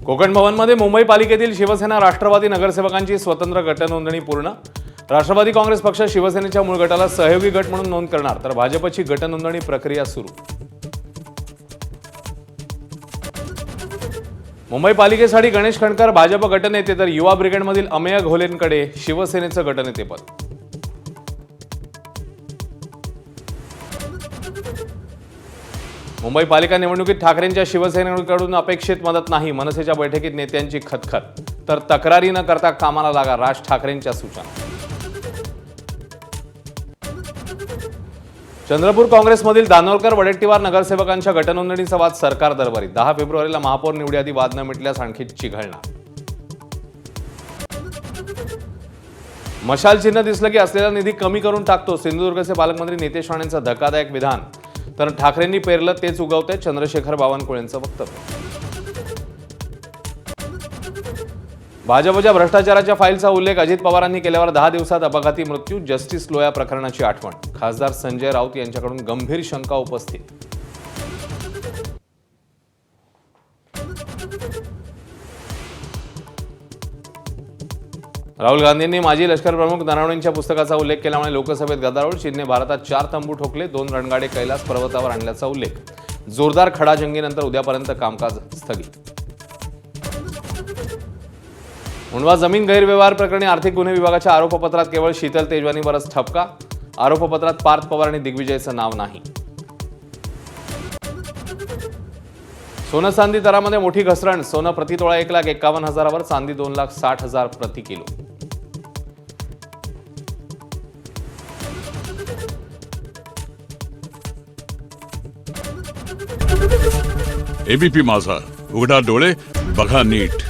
कोकण भवनमध्ये मुंबई पालिकेतील शिवसेना राष्ट्रवादी नगरसेवकांची स्वतंत्र गटनोंदणी पूर्ण। राष्ट्रवादी काँग्रेस पक्ष शिवसेनेच्या मूळ गटाला सहयोगी गट म्हणून नोंद करणार, तर भाजपची गटनोंदणी प्रक्रिया सुरू। मुंबई पालिकेसाठी गणेश खंडकर भाजप गटनेते, तर युवा ब्रिगेडमधील अमेय घोलेंकडे शिवसेनेचं गटनेतेपद। मुंबई पालिका निवडणुकीत ठाकरेंच्या शिवसेनेकडून अपेक्षित मदत नाही, मनसेच्या बैठकीत नेत्यांची खतखत, तर तक्रारी न करता कामाला लागा, राज ठाकरेंच्या सूचना। चंद्रपूर काँग्रेसमधील दानोलकर वडेट्टीवार नगरसेवकांच्या गटनोंदणीचा वाद सरकार दरबारी। 10 फेब्रुवारीला महापौर निवडीआधी वाद न मिटल्यास आणखी चिघळणार। मशाल चिन्ह दिसलं की असलेला निधी कमी करून टाकतो, सिंधुदुर्गचे पालकमंत्री नितेश राणेंचं धक्कादायक विधान, तर ठाकरेंनी पेरलं तेच उगवते, चंद्रशेखर बावनकुळेंचं वक्तव्य। भाजपच्या भ्रष्टाचाराच्या फाईलचा उल्लेख अजित पवारांनी केल्यावर 10 दिवसात अपघाती मृत्यू, जस्टिस लोया प्रकरणाची आठवण, खासदार संजय राऊत यांच्याकडून गंभीर शंका उपस्थित। राहुल गांधींनी माजी लष्कर प्रमुख नरवणेंच्या पुस्तकाचा उल्लेख केल्यामुळे लोकसभेत गदारोळ, चीनने भारतात 4 तंबू ठोकले, 2 रणगाडे कैलास पर्वतावर आणल्याचा उल्लेख, जोरदार खडाजंगीनंतर उद्यापर्यंत कामकाज स्थगित। उन्हावा जमीन गैरव्यवहार प्रकरणी आर्थिक गुन्हे विभागाच्या आरोपपत्रात केवळ शीतल तेजवानीवरच ठपका, आरोपपत्रात पार्थ पवार आणि दिग्विजयचं नाव नाही। सोनं चांदी दरामध्ये मोठी घसरण, सोनं प्रतितोळा 1,51,000वर, चांदी 2,60,000 प्रति किलो। एबीपी माझा, उघडा डोळे बघा नीट।